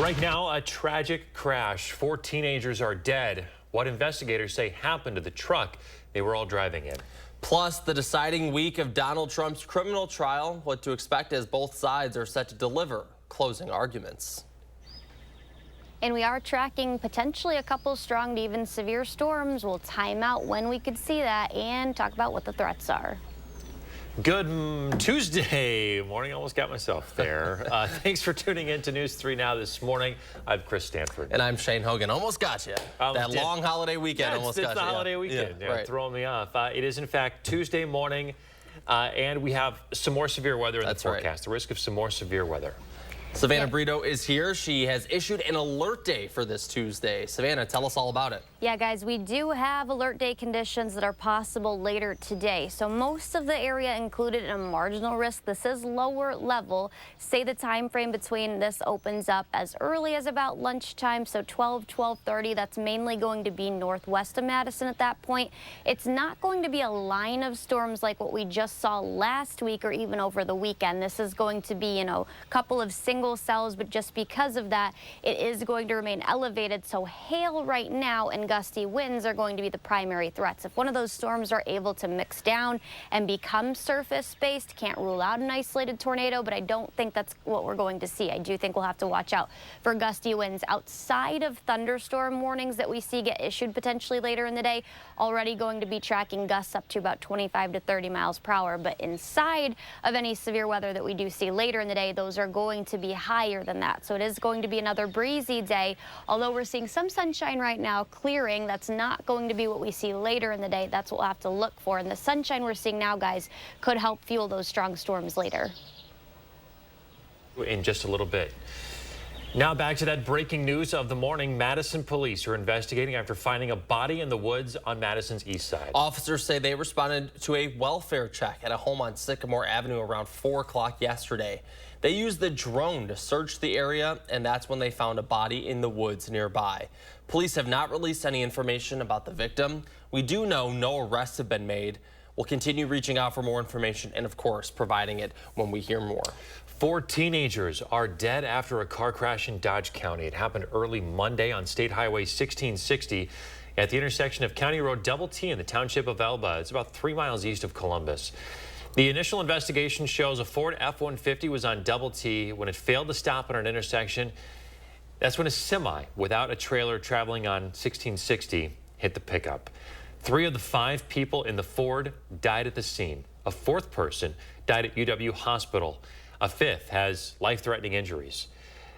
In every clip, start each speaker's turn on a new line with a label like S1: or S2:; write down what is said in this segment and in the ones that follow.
S1: Right now, a tragic crash. 4 teenagers are dead. What investigators say happened to the truck they were all driving in.
S2: Plus, the deciding week of Donald Trump's criminal trial, what to expect as both sides are set to deliver closing arguments.
S3: And we are tracking potentially a couple strong to even severe storms. We'll time out when we could see that and talk about what the threats are.
S1: Good Tuesday morning. Almost got myself there. Thanks for tuning in to News 3 Now this morning. I'm Chris Stanford.
S2: And I'm Shane Hogan. Almost got you. That long holiday weekend
S1: almost got you. It's the holiday weekend. Yeah, right. Throwing me off. It is, in fact, Tuesday morning, and we have some more severe weather in the forecast. Right. The risk of some more severe weather.
S2: Savannah Brito is here. She has issued an alert day for this Tuesday. Savannah, tell us all about it.
S3: Yeah, guys, we do have alert day conditions that are possible later today. So most of the area included in a marginal risk. This is lower level. Say the time frame between this opens up as early as about lunchtime, so 12:30. That's mainly going to be northwest of Madison at that point. It's not going to be a line of storms like what we just saw last week or even over the weekend. This is going to be, a couple of single cells, but just because of that, it is going to remain elevated. So hail right now and gusty winds are going to be the primary threats. If one of those storms are able to mix down and become surface-based, can't rule out an isolated tornado, but I don't think that's what we're going to see. I do think we'll have to watch out for gusty winds outside of thunderstorm warnings that we see get issued potentially later in the day. Already going to be tracking gusts up to about 25 to 30 miles per hour, but inside of any severe weather that we do see later in the day, those are going to be higher than that. So it is going to be another breezy day. Although we're seeing some sunshine right now, clearing, that's not going to be what we see later in the day. That's what we'll have to look for. And the sunshine we're seeing now, guys, could help fuel those strong storms later.
S1: In just a little bit. Now back to that breaking news of the morning. Madison police are investigating after finding a body in the woods on Madison's east side.
S2: Officers say they responded to a welfare check at a home on Sycamore Avenue around 4 o'clock yesterday. They used the drone to search the area, and that's when they found a body in the woods nearby. Police have not released any information about the victim. We do know no arrests have been made. We'll continue reaching out for more information and, of course, providing it when we hear more.
S1: 4 teenagers are dead after a car crash in Dodge County. It happened early Monday on State Highway 1660 at the intersection of County Road Double T in the township of Elba. It's about 3 miles east of Columbus. The initial investigation shows a Ford F-150 was on Double T when it failed to stop at an intersection. That's when a semi without a trailer traveling on 1660 hit the pickup. 3 of the 5 people in the Ford died at the scene. A 4th person died at UW Hospital. A 5th has life-threatening injuries.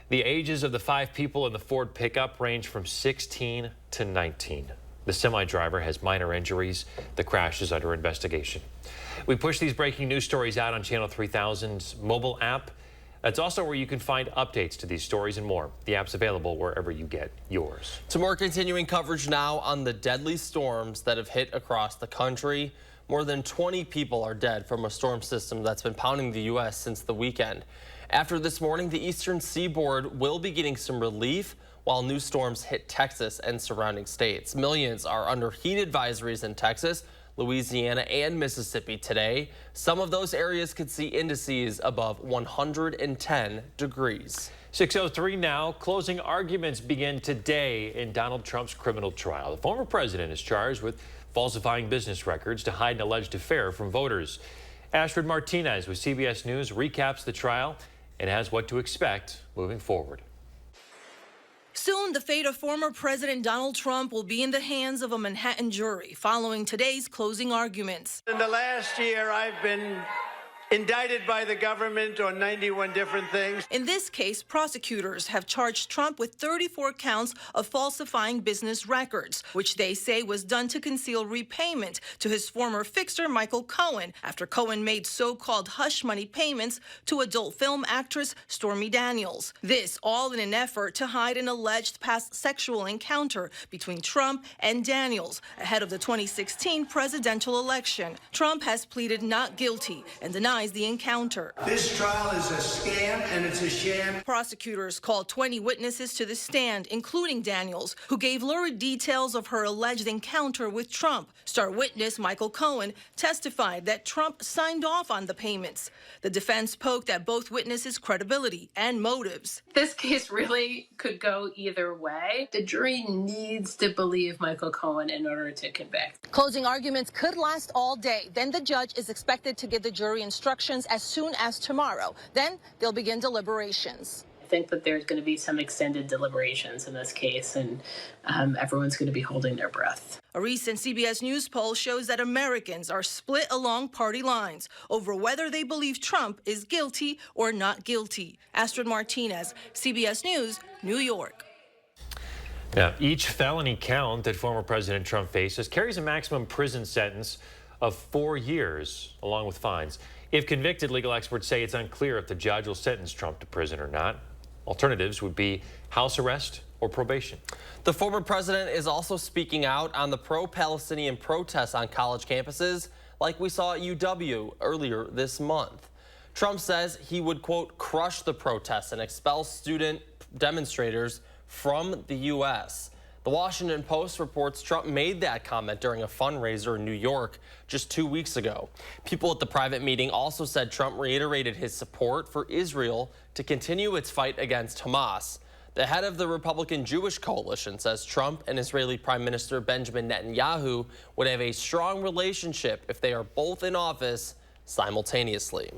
S1: The ages of the 5 people in the Ford pickup range from 16 to 19. The semi-driver has minor injuries. The crash is under investigation. We push these breaking news stories out on Channel 3000's mobile app. That's also where you can find updates to these stories and more. The app's available wherever you get yours.
S2: To more continuing coverage now on the deadly storms that have hit across the country. More than 20 people are dead from a storm system that's been pounding the U.S. since the weekend. After this morning, the eastern seaboard will be getting some relief while new storms hit Texas and surrounding states. Millions are under heat advisories in Texas, Louisiana, and Mississippi today. Some of those areas could see indices above 110 degrees.
S1: 6:03 now. Closing arguments begin today in Donald Trump's criminal trial. The former president is charged with falsifying business records to hide an alleged affair from voters. Astrid Martinez with CBS News recaps the trial and has what to expect moving forward.
S4: Soon, the fate of former President Donald Trump will be in the hands of a Manhattan jury following today's closing arguments.
S5: In the last year, I've been indicted by the government on 91 different things.
S4: In this case, prosecutors have charged Trump with 34 counts of falsifying business records, which they say was done to conceal repayment to his former fixer, Michael Cohen, after Cohen made so-called hush money payments to adult film actress Stormy Daniels. This all in an effort to hide an alleged past sexual encounter between Trump and Daniels ahead of the 2016 presidential election. Trump has pleaded not guilty and denies minimize the encounter.
S6: This trial is a scam and it's a sham.
S4: Prosecutors called 20 witnesses to the stand, including Daniels, who gave lurid details of her alleged encounter with Trump. Star witness Michael Cohen testified that Trump signed off on the payments. The defense poked at both witnesses' credibility and motives.
S7: This case really could go either way. The jury needs to believe Michael Cohen in order to convict.
S8: Closing arguments could last all day. Then the judge is expected to give the jury instructions as soon as tomorrow. Then they'll begin deliberations.
S7: I think that there's going to be some extended deliberations in this case, and everyone's going to be holding their breath.
S4: A recent CBS News poll shows that Americans are split along party lines over whether they believe Trump is guilty or not guilty. Astrid Martinez, CBS News, New York.
S1: Now, each felony count that former President Trump faces carries a maximum prison sentence of 4 years, along with fines. If convicted, legal experts say it's unclear if the judge will sentence Trump to prison or not. Alternatives would be house arrest or probation.
S2: The former president is also speaking out on the pro-Palestinian protests on college campuses, like we saw at UW earlier this month. Trump says he would, quote, crush the protests and expel student demonstrators from the U.S. The Washington Post reports Trump made that comment during a fundraiser in New York just 2 weeks ago. People at the private meeting also said Trump reiterated his support for Israel to continue its fight against Hamas. The head of the Republican Jewish coalition says Trump and Israeli Prime Minister Benjamin Netanyahu would have a strong relationship if they are both in office simultaneously.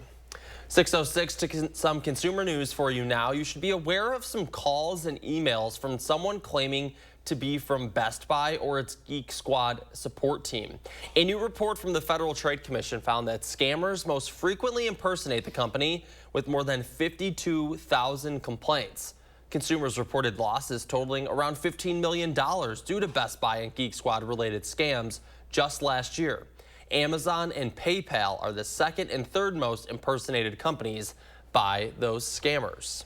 S2: 6:06 to some consumer news for you now. You should be aware of some calls and emails from someone claiming to be from Best Buy or its Geek Squad support team. A new report from the Federal Trade Commission found that scammers most frequently impersonate the company, with more than 52,000 complaints. Consumers reported losses totaling around $15 million due to Best Buy and Geek Squad related scams just last year. Amazon and PayPal are the second and third most impersonated companies by those scammers.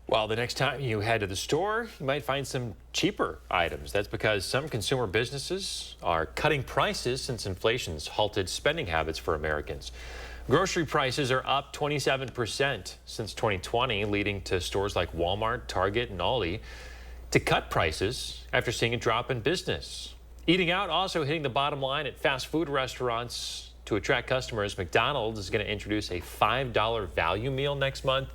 S1: Well, the next time you head to the store, you might find some cheaper items. That's because some consumer businesses are cutting prices since inflation's halted spending habits for Americans. Grocery prices are up 27% since 2020, leading to stores like Walmart, Target, and Aldi to cut prices after seeing a drop in business. Eating out also hitting the bottom line at fast food restaurants. To attract customers, McDonald's is going to introduce a $5 value meal next month.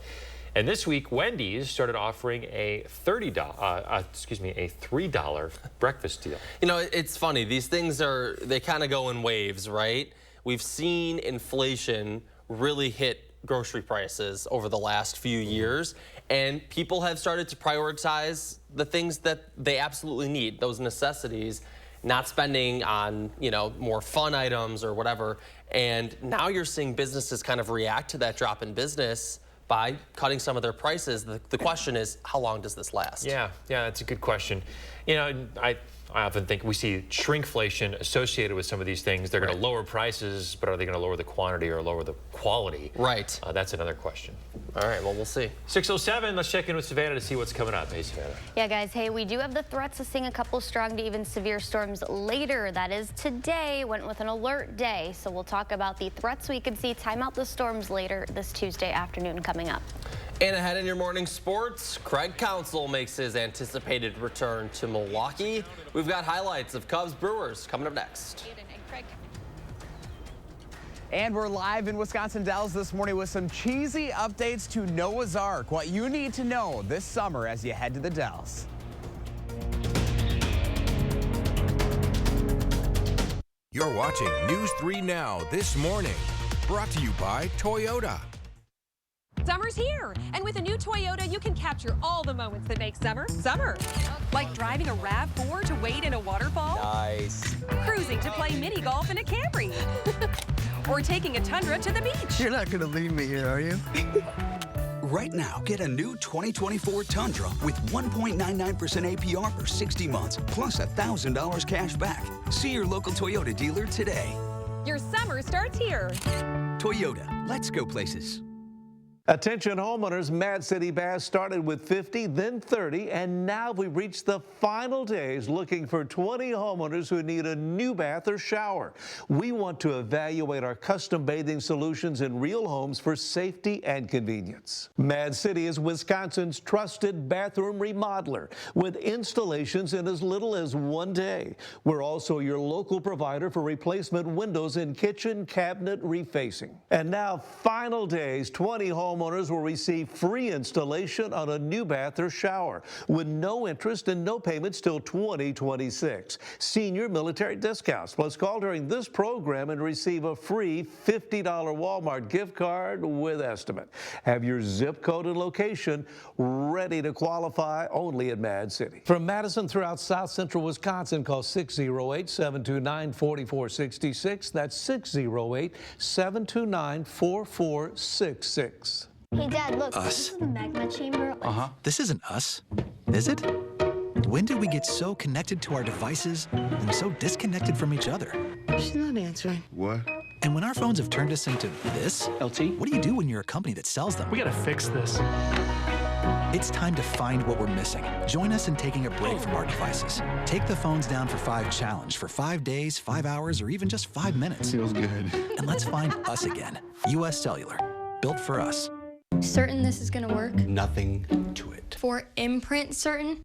S1: And this week, Wendy's started offering a $3 breakfast deal.
S2: You know, it's funny. These things they kind of go in waves, right? We've seen inflation really hit grocery prices over the last few years, and people have started to prioritize the things that they absolutely need, those necessities, not spending on, you know, more fun items or whatever. And now you're seeing businesses kind of react to that drop in business by cutting some of their prices. The question is, how long does this last?
S1: Yeah, that's a good question. You know, I often think we see shrinkflation associated with some of these things. They're going to lower prices, but are they going to lower the quantity or lower the quality?
S2: Right.
S1: That's another question.
S2: All right, well, we'll see.
S1: 6:07, let's check in with Savannah to see what's coming up. Hey, Savannah.
S3: Yeah, guys, hey, we do have the threats of seeing a couple strong to even severe storms later. That is today, went with an alert day. So we'll talk about the threats we could see, time out the storms later this Tuesday afternoon coming up.
S2: And ahead in your morning sports, Craig Counsell makes his anticipated return to Milwaukee. We've got highlights of Cubs Brewers coming up next.
S9: And we're live in Wisconsin Dells this morning with some cheesy updates to Noah's Ark. What you need to know this summer as you head to the Dells.
S10: You're watching News 3 Now this morning. Brought to you by Toyota.
S11: Summer's here, and with a new Toyota, you can capture all the moments that make summer, summer. Like driving a RAV4 to wade in a waterfall.
S2: Nice.
S11: Cruising to play mini golf in a Camry. Or taking a Tundra to the beach.
S6: You're not going to leave me here, are you?
S12: Right now, get a new 2024 Tundra with 1.99% APR for 60 months, plus $1,000 cash back. See your local Toyota dealer today.
S11: Your summer starts here.
S12: Toyota, let's go places.
S13: Attention homeowners, Mad City Bass started with 50, then 30, and now we've reached the final days looking for 20 homeowners who need a new bath or shower. We want to evaluate our custom bathing solutions in real homes for safety and convenience. Mad City is Wisconsin's trusted bathroom remodeler with installations in as little as 1 day. We're also your local provider for replacement windows and kitchen cabinet refacing. And now, final days, 20 homeowners will receive free installation on a new bath or shower with no interest and no payments till 2026. Senior military discounts. Plus, call during this program and receive a free $50 Walmart gift card with estimate. Have your zip code and location ready to qualify only at Mad City. From Madison throughout South Central Wisconsin, call 608-729-4466. That's 608-729-4466.
S3: Hey, Dad, look.
S14: Us.
S3: This is the magma chamber.
S14: This isn't us, is it? When did we get so connected to our devices and so disconnected from each other?
S6: She's not answering. What?
S14: And when our phones have turned us into this,
S15: LT,
S14: what do you do when you're a company that sells them?
S15: we gotta fix this.
S14: It's time to find what we're missing. Join us in taking a break from our devices. Take the phones down for 5 challenge for 5 days, 5 hours, or even just 5 minutes.
S6: Feels good.
S14: And let's find us again. U.S. Cellular, built for us.
S16: Certain this is gonna work?
S6: Nothing to it.
S16: For Imprint certain?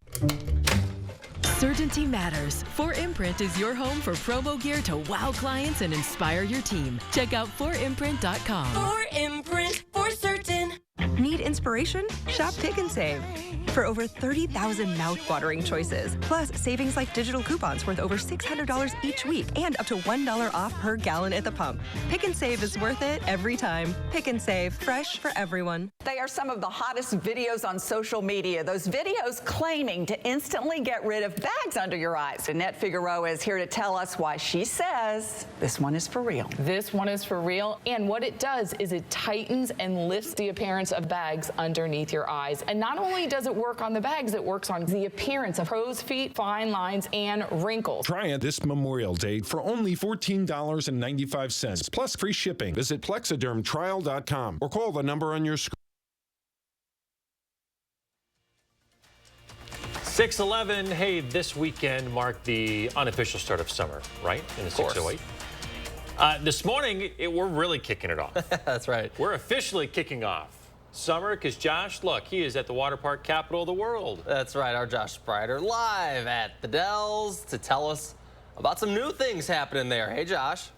S17: Certainty matters. 4imprint is your home for promo gear to wow clients and inspire your team. Check out 4imprint.com.
S18: 4imprint, for certain. Need inspiration? Shop Pick and Save. For over 30,000 mouth-watering choices, plus savings like digital coupons worth over $600 each week and up to $1 off per gallon at the pump. Pick and Save is worth it every time. Pick and Save, fresh for everyone.
S19: They are some of the hottest videos on social media. Those videos claiming to instantly get rid of bags under your eyes. Annette Figueroa is here to tell us why she says this one is for real.
S20: This one is for real, and what it does is it tightens and lifts the appearance of bags underneath your eyes. And not only does it work on the bags, it works on the appearance of crow's feet, fine lines, and wrinkles.
S21: Try it this Memorial Day for only $14.95 plus free shipping. Visit plexidermtrial.com or call the number on your screen.
S1: 6:11. Hey, this weekend marked the unofficial start of summer, right? In the 608. This morning, we're really kicking it off.
S2: That's right.
S1: We're officially kicking off summer because Josh, look, he is at the water park capital of the world.
S2: That's right. Our Josh Sprider live at the Dells to tell us about some new things happening there. Hey, Josh.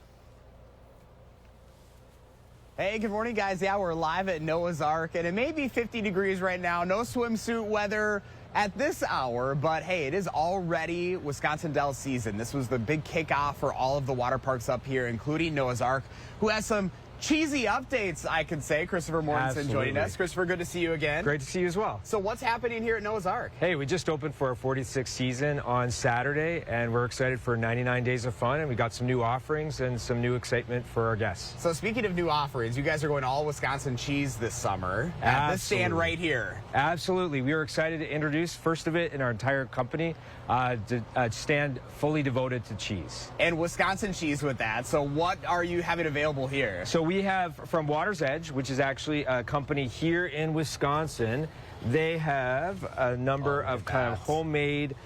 S9: Hey, good morning, guys. Yeah, we're live at Noah's Ark, and it may be 50 degrees right now. No swimsuit weather at this hour, but hey, it is already Wisconsin Dells season. This was the big kickoff for all of the water parks up here, including Noah's Ark, who has some cheesy updates, I could say. Christopher Mortensen joining us. Christopher, good to see you again.
S22: Great to see you as well.
S9: So what's happening here at Noah's Ark?
S22: Hey, we just opened for our 46th season on Saturday, and we're excited for 99 days of fun, and we got some new offerings and some new excitement for our guests.
S9: So speaking of new offerings, you guys are going all Wisconsin cheese this summer at this stand right here.
S22: Absolutely. We were excited to introduce first of it in our entire company, to stand fully devoted to cheese.
S9: And Wisconsin cheese with that. So what are you having available here?
S22: So we have from Water's Edge, which is actually a company here in Wisconsin. They have a number of kind of homemade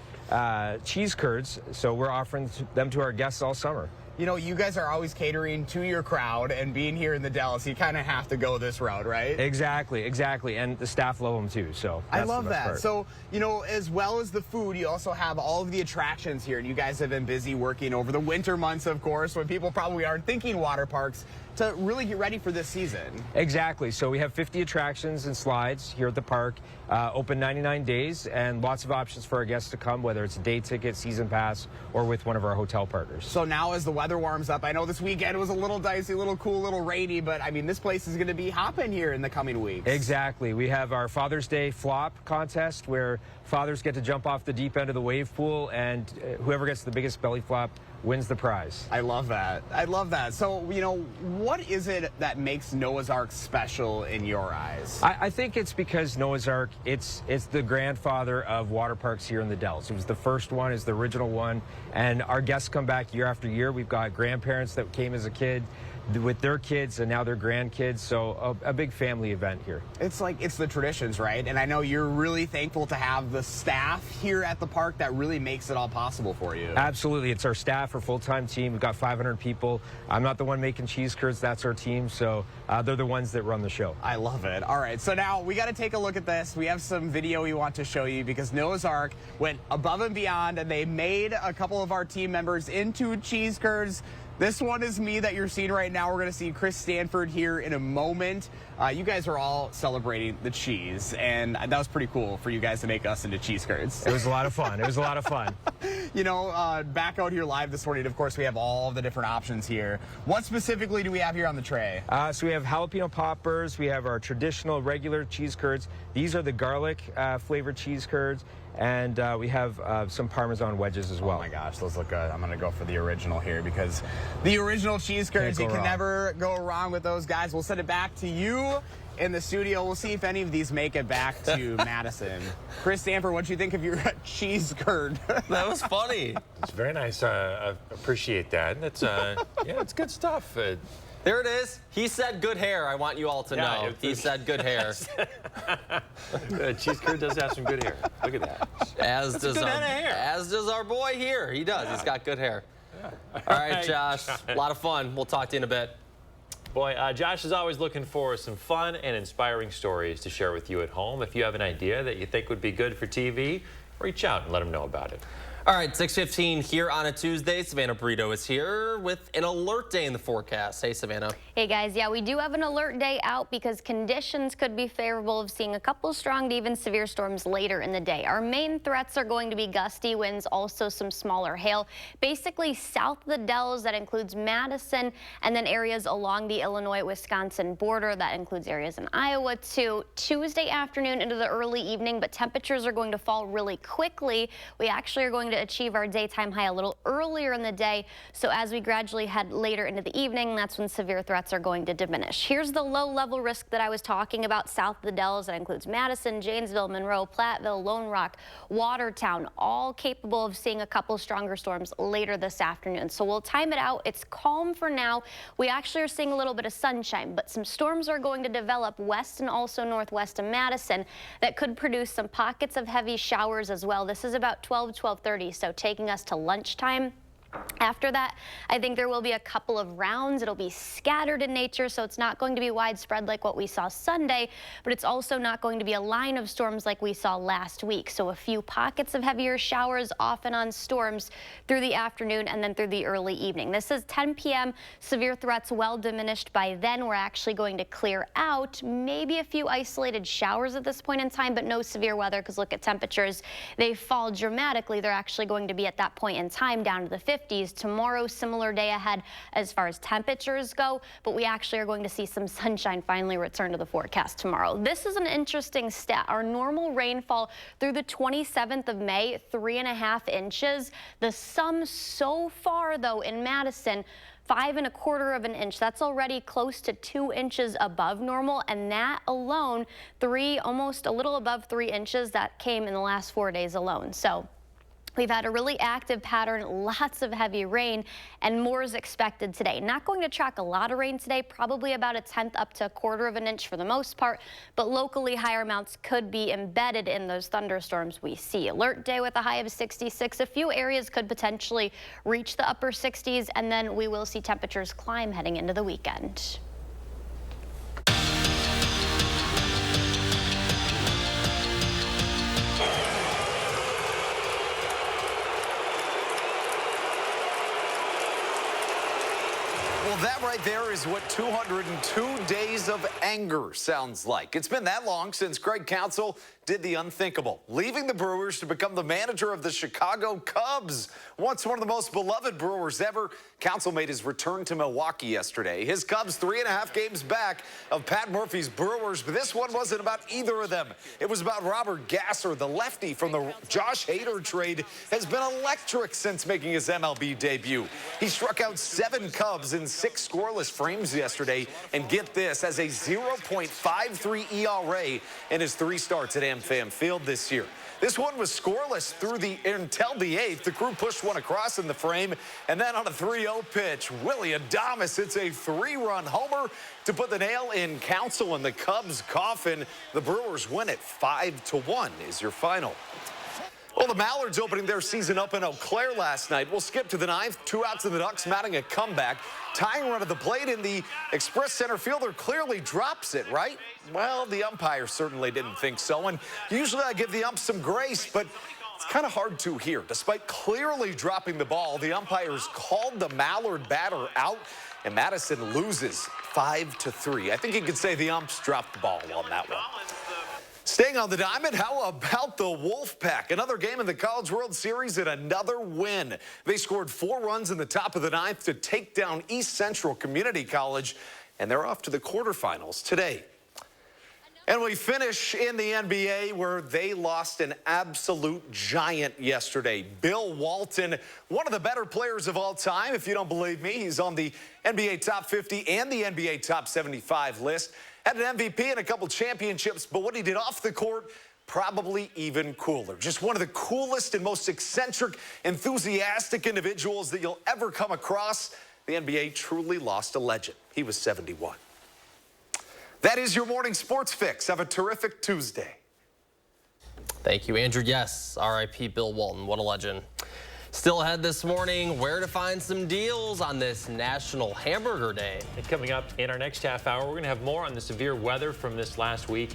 S22: cheese curds. So we're offering them to our guests all summer.
S9: You know, you guys are always catering to your crowd, and being here in the Dells, you kind of have to go this route, right?
S22: Exactly, exactly. And the staff love them too, so that's
S9: I love
S22: the best
S9: that.
S22: part.
S9: So, you know, as well as the food, you also have all of the attractions here, and you guys have been busy working over the winter months, of course, when people probably aren't thinking water parks, to really get ready for this season.
S22: Exactly. So we have 50 attractions and slides here at the park, open 99 days, and lots of options for our guests to come, whether it's a day ticket, season pass, or with one of our hotel partners.
S9: So now as the weather warms up, I know this weekend was a little dicey, a little cool, a little rainy, but I mean, this place is going to be hopping here in the coming weeks.
S22: Exactly. We have our Father's Day flop contest where fathers get to jump off the deep end of the wave pool, and whoever gets the biggest belly flop wins the prize.
S9: I love that. I love that. So, you know, what is it that makes Noah's Ark special in your eyes?
S22: I think it's because Noah's Ark, it's the grandfather of water parks here in the Dells. It was the first one, it's the original one, and our guests come back year after year. We've got grandparents that came as a kid, with their kids and now their grandkids. So a big family event here.
S9: It's like, it's the traditions, right? And I know you're really thankful to have the staff here at the park that really makes it all possible for you.
S22: Absolutely. It's our staff, our full-time team. We've got 500 people. I'm not the one making cheese curds. That's our team. So they're the ones that run the show.
S9: I love it. All right. So now we got to take a look at this. We have some video we want to show you because Noah's Ark went above and beyond, and they made a couple of our team members into cheese curds. This one is me that you're seeing right now. We're going to see Chris Stanford here in a moment. You guys are all celebrating the cheese, and that was pretty cool for you guys to make us into cheese curds.
S22: It was a lot of fun. It was a lot of fun.
S9: You know, back out here live this morning, of course, we have all the different options here. What specifically do we have here on the tray?
S22: So we have jalapeno poppers. We have our traditional regular cheese curds. These are the garlic flavored cheese curds. And we have some Parmesan wedges as well.
S9: Oh my gosh, those look good. I'm gonna go for the original here because the original cheese curds, you can never go wrong with those guys. We'll send it back to you in the studio. We'll see if any of these make it back to Madison. Chris Stanford, what do you think of your cheese curd?
S2: That was funny.
S1: It's very nice. I appreciate that. It's yeah, it's good stuff.
S2: There it is. He said good hair. I want you all to know. He said good hair.
S1: Cheese curd does have some good hair. Look at that.
S2: As does our boy here. He does. Yeah. He's got good hair. Yeah. All right, Josh. A lot of fun. We'll talk to you in a bit.
S1: Boy, Josh is always looking for some fun and inspiring stories to share with you at home. If you have an idea that you think would be good for TV, reach out and let him know about it.
S2: All right, 6:15 here on a Tuesday. Savannah Brito is here with an alert day in the forecast. Hey, Savannah.
S3: Hey, guys. Yeah, we do have an alert day out because conditions could be favorable of seeing a couple strong to even severe storms later in the day. Our main threats are going to be gusty winds, also some smaller hail. Basically, south of the Dells, that includes Madison, and then areas along the Illinois-Wisconsin border. That includes areas in Iowa, too. Tuesday afternoon into the early evening, but temperatures are going to fall really quickly. We actually are going to achieve our daytime high a little earlier in the day. So as we gradually head later into the evening, that's when severe threats are going to diminish. Here's the low level risk that I was talking about south of the Dells. That includes Madison, Janesville, Monroe, Platteville, Lone Rock, Watertown, all capable of seeing a couple stronger storms later this afternoon. So we'll time it out. It's calm for now. We actually are seeing a little bit of sunshine, but some storms are going to develop west and also northwest of Madison that could produce some pockets of heavy showers as well. This is about 12:30. So taking us to lunchtime. After that, I think there will be a couple of rounds. It'll be scattered in nature, so it's not going to be widespread like what we saw Sunday, but it's also not going to be a line of storms like we saw last week. So a few pockets of heavier showers off and on storms through the afternoon and then through the early evening. This is 10 p.m. Severe threats well diminished by then. We're actually going to clear out. Maybe a few isolated showers at this point in time, but no severe weather because look at temperatures. They fall dramatically. They're actually going to be at that point in time down to the 50s. Tomorrow, similar day ahead as far as temperatures go, but we actually are going to see some sunshine finally return to the forecast tomorrow. This is an interesting stat. Our normal rainfall through the 27th of May, 3.5 inches. The sum so far, though, in Madison, 5.25 of an inch. That's already close to 2 inches above normal, and that alone, almost a little above 3 inches, that came in the last 4 days alone. So we've had a really active pattern, lots of heavy rain, and more is expected today. Not going to track a lot of rain today, probably about 1/10 up to 1/4 of an inch for the most part, but locally higher amounts could be embedded in those thunderstorms we see. Alert day with a high of 66. A few areas could potentially reach the upper 60s, and then we will see temperatures climb heading into the weekend.
S5: Well, that right there is what 202 days of anger sounds like. It's been that long since Greg Counsell did the unthinkable, leaving the Brewers to become the manager of the Chicago Cubs. Once one of the most beloved Brewers ever, Counsell made his return to Milwaukee yesterday. His Cubs 3.5 games back of Pat Murphy's Brewers, but this one wasn't about either of them. It was about Robert Gasser, the lefty from the Josh Hader trade, has been electric since making his MLB debut. He struck out 7 Cubs in 6 scoreless frames yesterday, and get this, as a 0.53 ERA in his 3 starts at AMC AmFam Field this year. This one was scoreless until the 8th. The Crew pushed one across in the frame, and then on a 3-0 pitch, Willie Adames hits a 3-run homer to put the nail in Council in the Cubs' coffin. The Brewers win it 5-1 is your final. Well, the Mallards opening their season up in Eau Claire last night. We'll skip to the 9th. 2 outs in the Ducks mounting a comeback. Tying run at the plate, and the Express center fielder clearly drops it, right? Well, the umpire certainly didn't think so. And usually I give the ump some grace, but it's kind of hard to here. Despite clearly dropping the ball, the umpires called the Mallard batter out, and Madison loses 5-3. I think you could say the umps dropped the ball on that one. Staying on the diamond, how about the Wolfpack? Another game in the College World Series and another win. They scored 4 runs in the top of the 9th to take down East Central Community College, and they're off to the quarterfinals today. And we finish in the NBA, where they lost an absolute giant yesterday. Bill Walton, one of the better players of all time. If you don't believe me, he's on the NBA Top 50 and the NBA Top 75 list. Had an MVP and a couple championships, but what he did off the court, probably even cooler. Just one of the coolest and most eccentric, enthusiastic individuals that you'll ever come across. The NBA truly lost a legend. He was 71. That is your morning sports fix. Have a terrific Tuesday.
S2: Thank you, Andrew. Yes, R.I.P. Bill Walton. What a legend. Still ahead this morning, where to find some deals on this National Hamburger Day.
S1: And coming up in our next half hour, we're going to have more on the severe weather from this last week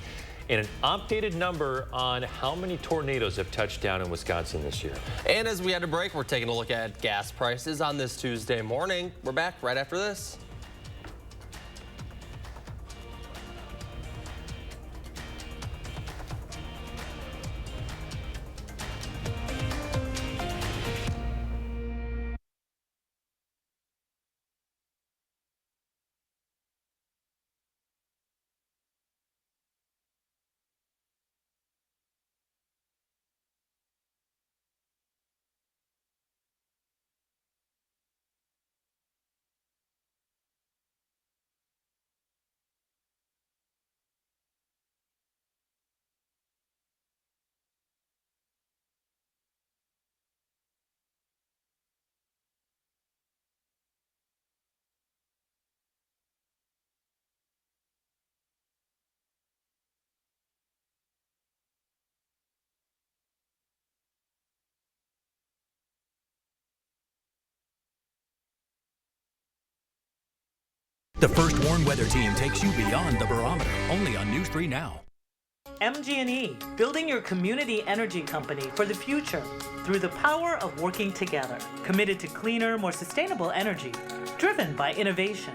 S1: and an updated number on how many tornadoes have touched down in Wisconsin this year.
S2: And as we had a break, we're taking a look at gas prices on this Tuesday morning. We're back right after this.
S8: The First Warn Weather Team takes you beyond the barometer, only on News 3 Now.
S15: MG&E, building your community energy company for the future through the power of working together. Committed to cleaner, more sustainable energy, driven by innovation,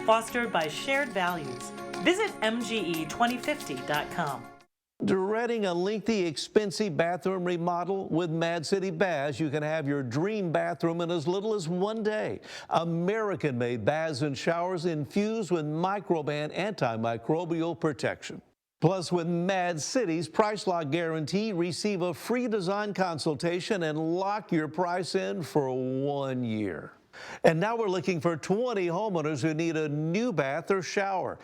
S15: fostered by shared values. Visit MGE2050.com.
S13: Dreading a lengthy, expensive bathroom remodel? With Mad City Baths, you can have your dream bathroom in as little as 1 day. American-made baths and showers infused with Microban antimicrobial protection. Plus, with Mad City's Price Lock Guarantee, receive a free design consultation and lock your price in for 1 year. And now we're looking for 20 homeowners who need a new bath or shower.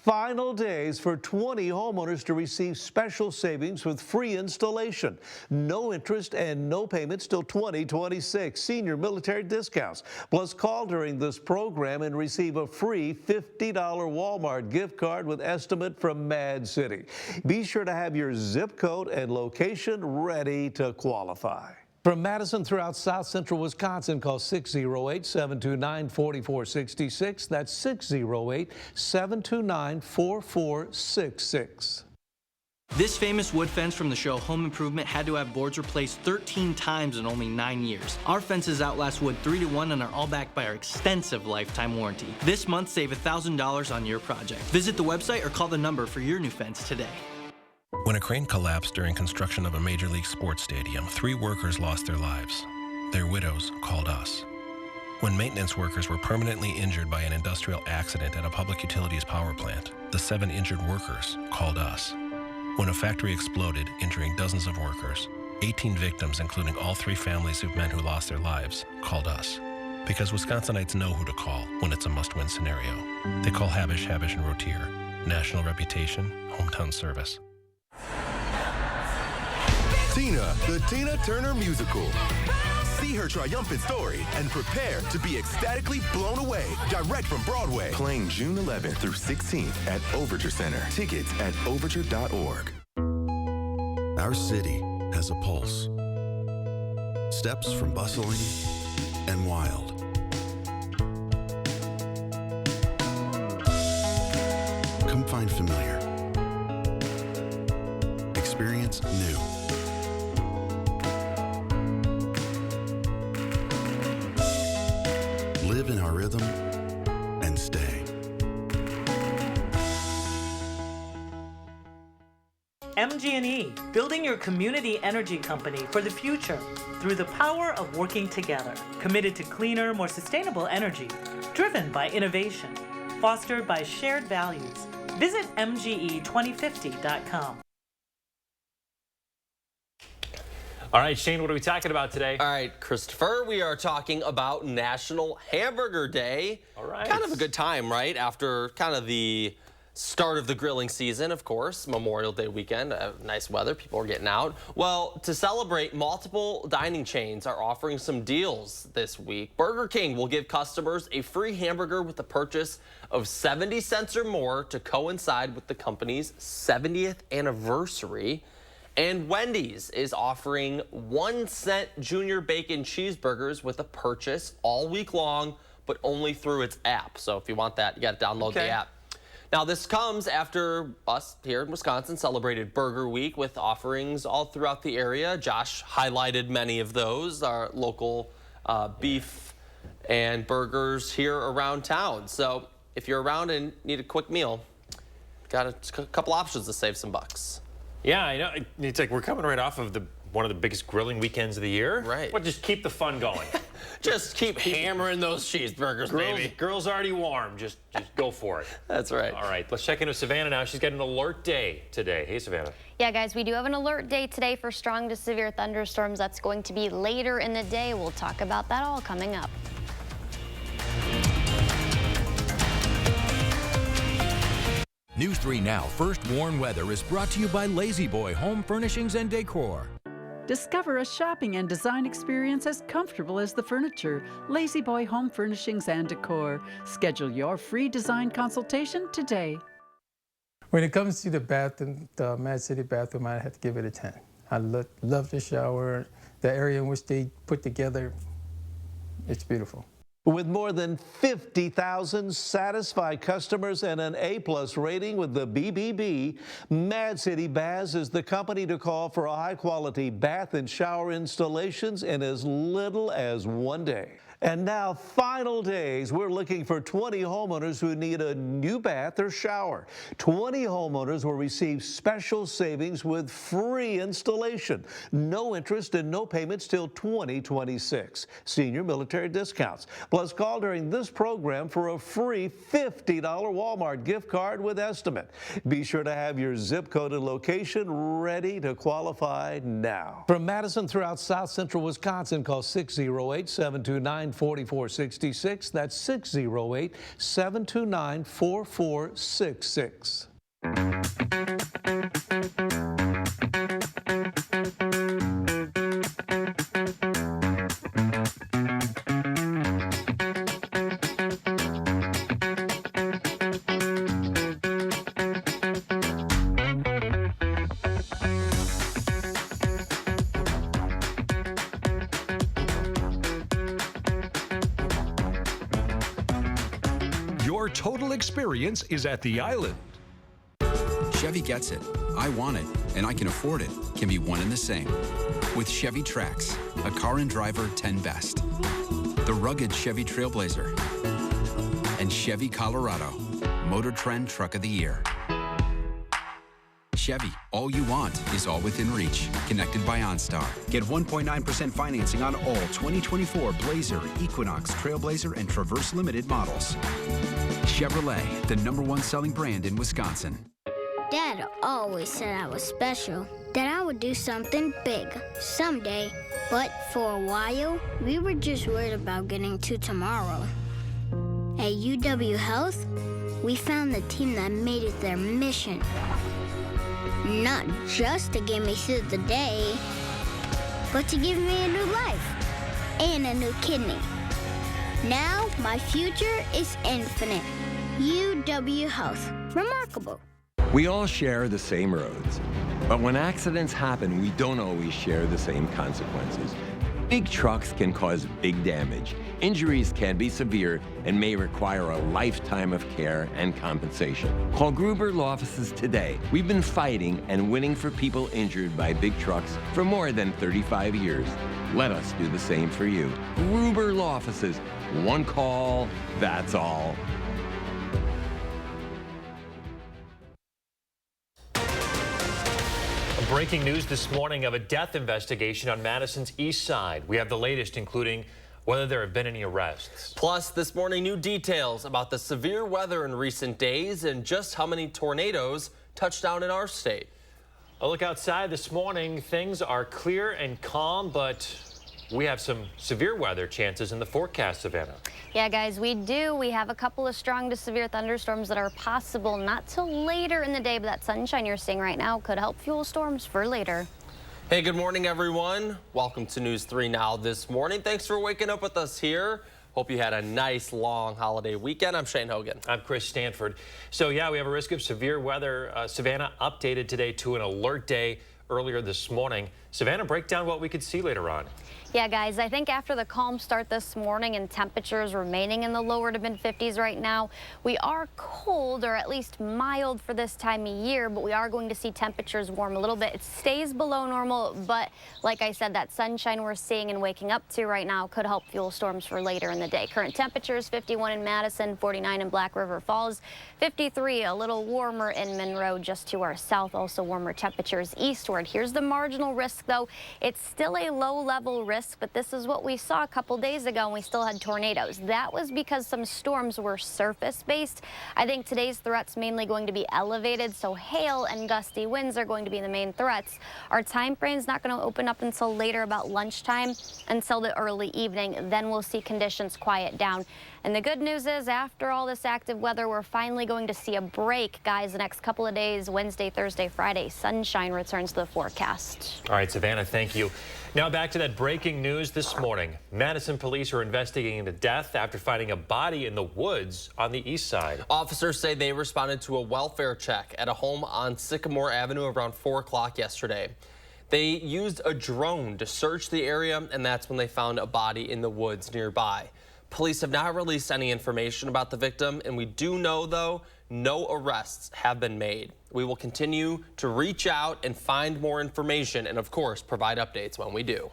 S13: Final days for 20 homeowners to receive special savings with free installation. No interest and no payments till 2026. Senior military discounts. Plus, call during this program and receive a free $50 Walmart gift card with estimate from Mad City. Be sure to have your zip code and location ready to qualify. From Madison throughout South Central Wisconsin, call 608-729-4466. That's 608-729-4466.
S23: This famous wood fence from the show Home Improvement had to have boards replaced 13 times in only 9 years. Our fences outlast wood 3 to 1 and are all backed by our extensive lifetime warranty. This month, save $1,000 on your project. Visit the website or call the number for your new fence today.
S24: When a crane collapsed during construction of a Major League sports stadium, 3 workers lost their lives. Their widows called us. When maintenance workers were permanently injured by an industrial accident at a public utilities power plant, the 7 injured workers called us. When a factory exploded, injuring dozens of workers, 18 victims, including all 3 families of men who lost their lives, called us. Because Wisconsinites know who to call when it's a must-win scenario. They call Habish, Habish & Rotier. National reputation, hometown service.
S4: Tina, the Tina Turner Musical. See her triumphant story and prepare to be ecstatically blown away. Direct from Broadway. Playing June 11th through 16th at Overture Center. Tickets at overture.org.
S7: Our city has a pulse. Steps from bustling and wild. Come find familiar. Experience new. Live in our rhythm and stay.
S15: MG&E, building your community energy company for the future through the power of working together. Committed to cleaner, more sustainable energy, driven by innovation, fostered by shared values. Visit MGE2050.com.
S1: All right, Shane, what are we talking about today?
S2: All right, Christopher, we are talking about National Hamburger Day.
S1: All right.
S2: Kind of a good time, right? After kind of the start of the grilling season, of course, Memorial Day weekend, nice weather, people are getting out. Well, to celebrate, multiple dining chains are offering some deals this week. Burger King will give customers a free hamburger with the purchase of 70 cents or more to coincide with the company's 70th anniversary. And Wendy's is offering 1-cent junior bacon cheeseburgers with a purchase all week long, but only through its app. So if you want that, you got to download the app. Now, this comes after us here in Wisconsin celebrated Burger Week with offerings all throughout the area. Josh highlighted many of those, our local beef and burgers here around town. So if you're around and need a quick meal, got a couple options to save some bucks.
S1: Yeah, I know. It's like we're coming right off of one of the biggest grilling weekends of the year.
S2: Right.
S1: Well, just keep the fun going.
S2: Just keep hammering those cheeseburgers, baby.
S1: Girl's already warm. Just go for it.
S2: That's right.
S1: All right, let's check in with Savannah now. She's got an alert day today. Hey, Savannah.
S3: Yeah, guys, we do have an alert day today for strong to severe thunderstorms. That's going to be later in the day. We'll talk about that all coming up.
S8: News 3 Now First Warn Weather is brought to you by Lazy Boy Home Furnishings and Decor.
S10: Discover a shopping and design experience as comfortable as the furniture. Lazy Boy Home Furnishings and Decor. Schedule your free design consultation today.
S11: When it comes to the bathroom, the Mad City bathroom, I have to give it a 10. I love the shower, the area in which they put together. It's beautiful.
S13: With more than 50,000 satisfied customers and an A+ rating with the BBB, Mad City Baths is the company to call for high-quality bath and shower installations in as little as 1 day. And now, final days, we're looking for 20 homeowners who need a new bath or shower. 20 homeowners will receive special savings with free installation. No interest and no payments till 2026. Senior military discounts. Plus, call during this program for a free $50 Walmart gift card with estimate. Be sure to have your zip code and location ready to qualify now. From Madison throughout South Central Wisconsin, call 608-729-4466. That's 608-729-4466.
S25: Your total experience is at the Island.
S12: Chevy gets it. I want it, and I can afford it can be one and the same. With Chevy Trax, a car and driver 10 best. The rugged Chevy Trailblazer. And Chevy Colorado, Motor Trend Truck of the Year. Chevy, all you want is all within reach. Connected by OnStar. Get 1.9% financing on all 2024 Blazer, Equinox, Trailblazer, and Traverse Limited models. Chevrolet, the #1 selling brand in Wisconsin.
S26: Dad always said I was special, that I would do something big someday. But for a while, we were just worried about getting to tomorrow. At UW Health, we found the team that made it their mission. Not just to get me through the day, but to give me a new life and a new kidney. Now my future is infinite. UW Health. Remarkable.
S6: We all share the same roads, but when accidents happen, we don't always share the same consequences. Big trucks can cause big damage. Injuries can be severe and may require a lifetime of care and compensation. Call Gruber Law Offices today. We've been fighting and winning for people injured by big trucks for more than 35 years. Let us do the same for you. Gruber Law Offices. One call, that's all.
S1: Breaking news this morning of a death investigation on Madison's east side. We have the latest, including whether there have been any arrests.
S2: Plus, this morning, new details about the severe weather in recent days and just how many tornadoes touched down in our state.
S1: A look outside this morning. Things are clear and calm, but we have some severe weather chances in the forecast, Savannah.
S3: Yeah, guys, we do. We have a couple of strong to severe thunderstorms that are possible not till later in the day, but that sunshine you're seeing right now could help fuel storms for later.
S2: Hey, good morning, everyone. Welcome to News 3 Now this morning. Thanks for waking up with us here. Hope you had a nice, long holiday weekend. I'm Shane Hogan.
S1: I'm Chris Stanford. So, yeah, we have a risk of severe weather. Savannah updated today to an alert day earlier this morning. Savannah, break down what we could see later on.
S3: Yeah, guys, I think after the calm start this morning and temperatures remaining in the lower to mid 50s right now, we are cold, or at least mild for this time of year, but we are going to see temperatures warm a little bit. It stays below normal, but like I said, that sunshine we're seeing and waking up to right now could help fuel storms for later in the day. Current temperatures 51 in Madison, 49 in Black River Falls, 53 a little warmer in Monroe just to our south, also warmer temperatures eastward. Here's the marginal risk, though. It's still a low-level risk, but this is what we saw a couple days ago and we still had tornadoes. That was because some storms were surface-based. I think today's threat's mainly going to be elevated, so hail and gusty winds are going to be the main threats. Our time frame's not going to open up until later, about lunchtime, until the early evening. Then we'll see conditions quiet down. And the good news is, after all this active weather, we're finally going to see a break, guys. The next couple of days, Wednesday, Thursday, Friday, sunshine returns to the forecast.
S1: All right, Savannah, thank you. Now back to that breaking news this morning. Madison police are investigating the death after finding a body in the woods on the east side.
S2: Officers say they responded to a welfare check at a home on Sycamore Avenue around 4 o'clock yesterday. They used a drone to search the area, and that's when they found a body in the woods nearby. Police have not released any information about the victim, and we do know, though, no arrests have been made. We will continue to reach out and find more information and, of course, provide updates when we do.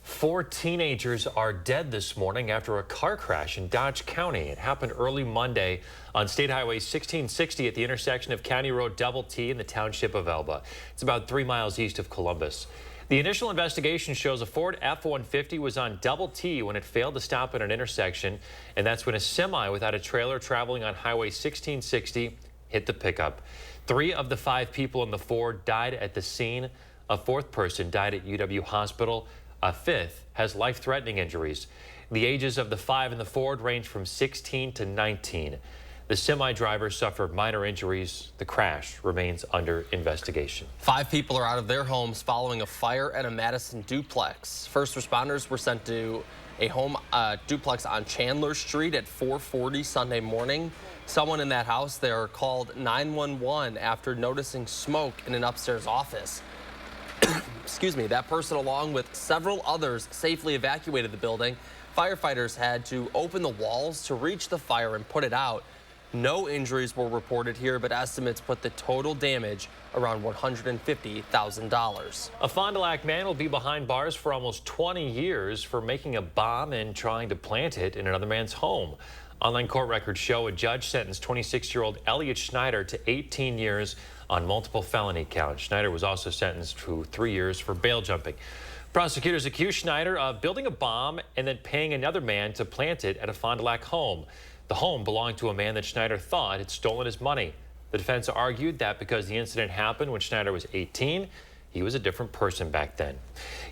S1: 4 teenagers are dead this morning after a car crash in Dodge County. It happened early Monday on State Highway 1660 at the intersection of County Road Double T in the township of Elba. It's about 3 miles east of Columbus. The initial investigation shows a Ford F-150 was on Double T when it failed to stop at an intersection, and that's when a semi without a trailer traveling on Highway 1660 hit the pickup. 3 of the 5 people in the Ford died at the scene. A 4th person died at UW Hospital. A 5th has life-threatening injuries. The ages of the 5 in the Ford range from 16 to 19. The semi driver suffered minor injuries. The crash remains under investigation.
S2: 5 people are out of their homes following a fire at a Madison duplex. First responders were sent to a home duplex on Chandler Street at 4:40 Sunday morning. Someone in that house there called 911 after noticing smoke in an upstairs office. Excuse me. That person, along with several others, safely evacuated the building. Firefighters had to open the walls to reach the fire and put it out. No injuries were reported here, but estimates put the total damage around $150,000.
S1: A Fond du Lac man will be behind bars for almost 20 years for making a bomb and trying to plant it in another man's home. Online court records show a judge sentenced 26-year-old Elliot Schneider to 18 years on multiple felony counts. Schneider was also sentenced to 3 years for bail jumping. Prosecutors accused Schneider of building a bomb and then paying another man to plant it at a Fond du Lac home. The home belonged to a man that Schneider thought had stolen his money. The defense argued that because the incident happened when Schneider was 18, he was a different person back then.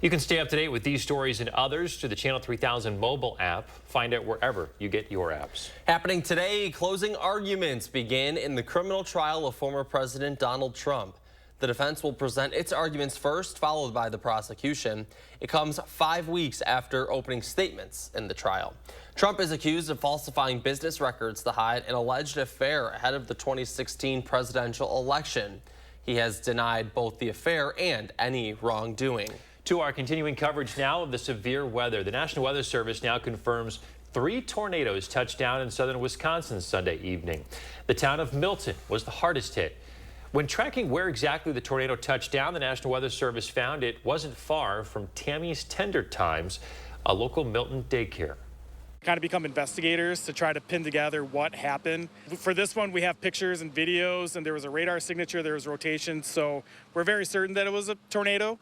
S1: You can stay up to date with these stories and others through the Channel 3000 mobile app. Find it wherever you get your apps.
S2: Happening today, closing arguments begin in the criminal trial of former President Donald Trump. The defense will present its arguments first, followed by the prosecution. It comes 5 weeks after opening statements in the trial. Trump is accused of falsifying business records to hide an alleged affair ahead of the 2016 presidential election. He has denied both the affair and any wrongdoing.
S1: To our continuing coverage now of the severe weather. The National Weather Service now confirms 3 tornadoes touched down in southern Wisconsin Sunday evening. The town of Milton was the hardest hit. When tracking where exactly the tornado touched down, the National Weather Service found it wasn't far from Tammy's Tender Times, a local Milton daycare.
S14: Kind of become investigators to try to pin together what happened. For this one, we have pictures and videos, and there was a radar signature, there was rotation, so we're very certain that it was a tornado.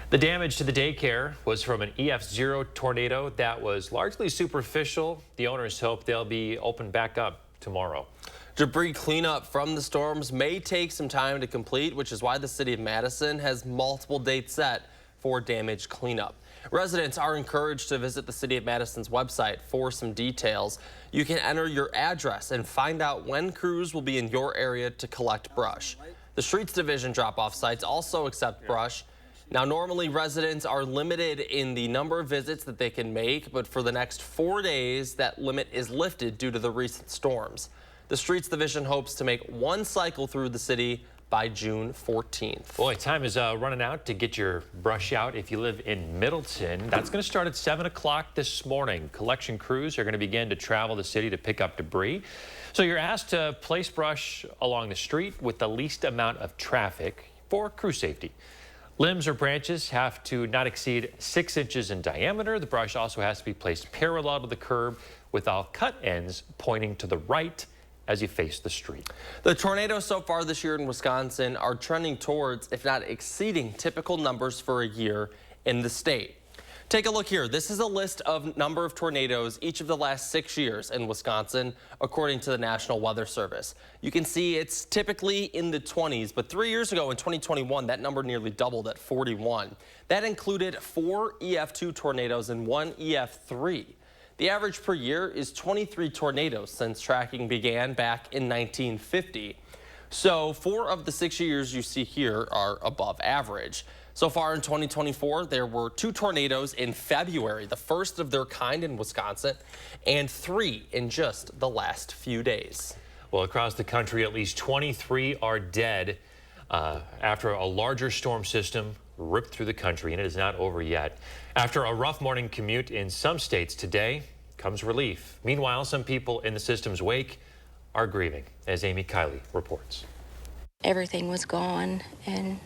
S1: The damage to the daycare was from an EF0 tornado that was largely superficial. The owners hope they'll be opened back up tomorrow.
S2: Debris cleanup from the storms may take some time to complete, which is why the city of Madison has multiple dates set for damage cleanup. Residents are encouraged to visit the City of Madison's website for some details. You can enter your address and find out when crews will be in your area to collect brush. The Streets Division drop-off sites also accept brush. Now, normally residents are limited in the number of visits that they can make, but for the next 4 days, that limit is lifted due to the recent storms. The Streets Division hopes to make 1 cycle through the city by June 14th.
S1: Boy, time is running out to get your brush out if you live in Middleton. That's going to start at 7 o'clock this morning. Collection crews are going to begin to travel the city to pick up debris. So you're asked to place brush along the street with the least amount of traffic for crew safety. Limbs or branches have to not exceed 6 inches in diameter. The brush also has to be placed parallel to the curb with all cut ends pointing to the right as you face the street.
S2: The tornadoes so far this year in Wisconsin are trending towards, if not exceeding, typical numbers for a year in the state. Take a look here. This is a list of number of tornadoes each of the last 6 years in Wisconsin, according to the National Weather Service. You can see it's typically in the 20s, but 3 years ago in 2021, that number nearly doubled at 41. That included 4 EF2 tornadoes and 1 EF3. The average per year is 23 tornadoes since tracking began back in 1950. So 4 of the 6 years you see here are above average. So far in 2024, there were 2 tornadoes in February, the first of their kind in Wisconsin, and 3 in just the last few days.
S1: Well, across the country, at least 23 are dead after a larger storm system ripped through the country, and it is not over yet. After a rough morning commute in some states today comes relief. Meanwhile, some people in the system's wake are grieving, as Amy Kiley reports.
S16: Everything was gone and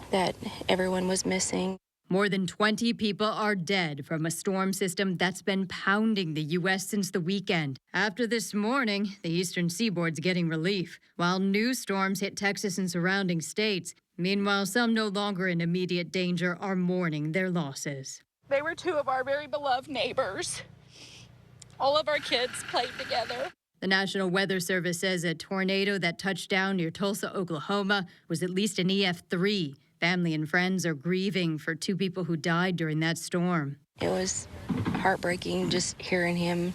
S16: that everyone was missing.
S17: More than 20 people are dead from a storm system that's been pounding the U.S. since the weekend. After this morning, the eastern seaboard's getting relief, while new storms hit Texas and surrounding states. Meanwhile, some no longer in immediate danger are mourning their losses.
S18: They were 2 of our very beloved neighbors. All of our kids played together.
S17: The National Weather Service says a tornado that touched down near Tulsa, Oklahoma, was at least an EF3. Family and friends are grieving for 2 people who died during that storm.
S16: It was heartbreaking just hearing him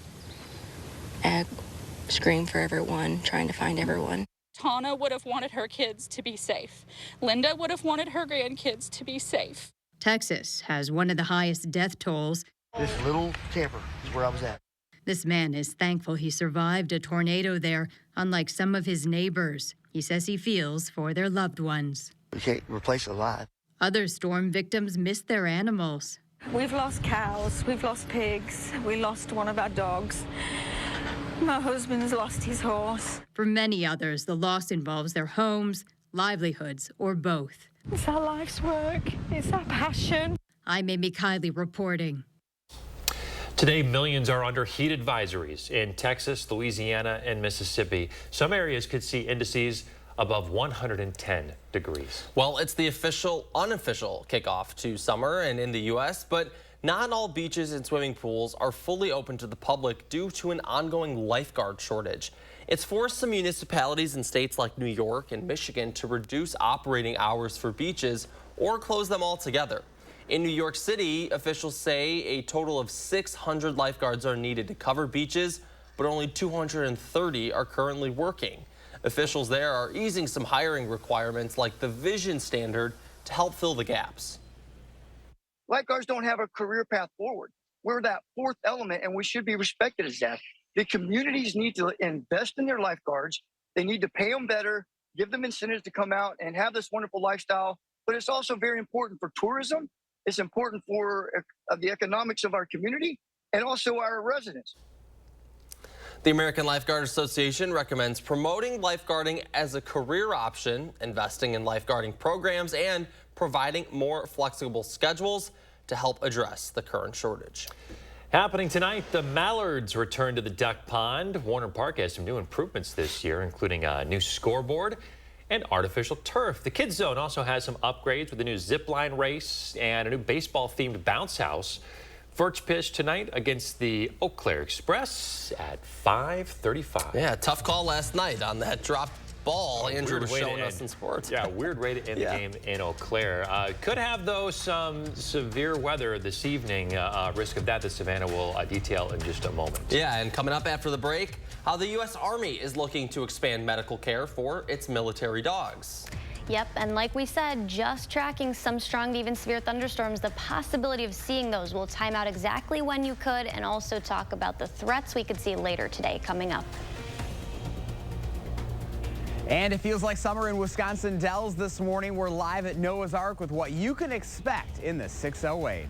S16: scream for everyone, trying to find everyone.
S18: Tana would have wanted her kids to be safe. Linda would have wanted her grandkids to be safe.
S17: Texas has one of the highest death tolls.
S19: This little camper is where I was at.
S17: This man is thankful he survived a tornado there, unlike some of his neighbors. He says he feels for their loved ones.
S19: We can't replace it alive.
S17: Other storm victims miss their animals.
S18: We've lost cows, we've lost pigs, we lost one of our dogs. My husband's lost his horse.
S17: For many others, the loss involves their homes, livelihoods, or both.
S18: It's our life's work. It's our passion.
S17: I'm Amy Kiley reporting.
S1: Today, millions are under heat advisories in Texas, Louisiana, and Mississippi. Some areas could see indices above 110 degrees.
S2: Well, it's the unofficial kickoff to summer and in the U.S., but not all beaches and swimming pools are fully open to the public due to an ongoing lifeguard shortage. It's forced some municipalities in states like New York and Michigan to reduce operating hours for beaches or close them altogether. In New York City, officials say a total of 600 lifeguards are needed to cover beaches, but only 230 are currently working. Officials there are easing some hiring requirements like the vision standard to help fill the gaps.
S19: Lifeguards don't have a career path forward. We're that fourth element, and we should be respected as that. The communities need to invest in their lifeguards. They need to pay them better, give them incentives to come out and have this wonderful lifestyle. But it's also very important for tourism. It's important for the economics of our community and also our residents.
S2: The American Lifeguard Association recommends promoting lifeguarding as a career option, investing in lifeguarding programs, and providing more flexible schedules to help address the current shortage.
S1: Happening tonight, the mallards return to the duck pond. Warner Park has some new improvements this year, including a new scoreboard and artificial turf. The Kids Zone also has some upgrades with a new zip line race and a new baseball-themed bounce house. First pitch tonight against the Eau Claire Express at 5:35.
S2: Yeah, tough call last night on that dropped ball. Andrew was showing us in sports.
S1: Yeah, weird way to end the game in Eau Claire. Could have, though, some severe weather this evening. Risk of that, the Savannah will detail in just a moment.
S2: Yeah, and coming up after the break, how the U.S. Army is looking to expand medical care for its military dogs.
S3: Yep, and like we said, just tracking some strong to even severe thunderstorms, the possibility of seeing those. We'll time out exactly when you could and also talk about the threats we could see later today coming up.
S5: And it feels like summer in Wisconsin Dells this morning. We're live at Noah's Ark with what you can expect in the 608.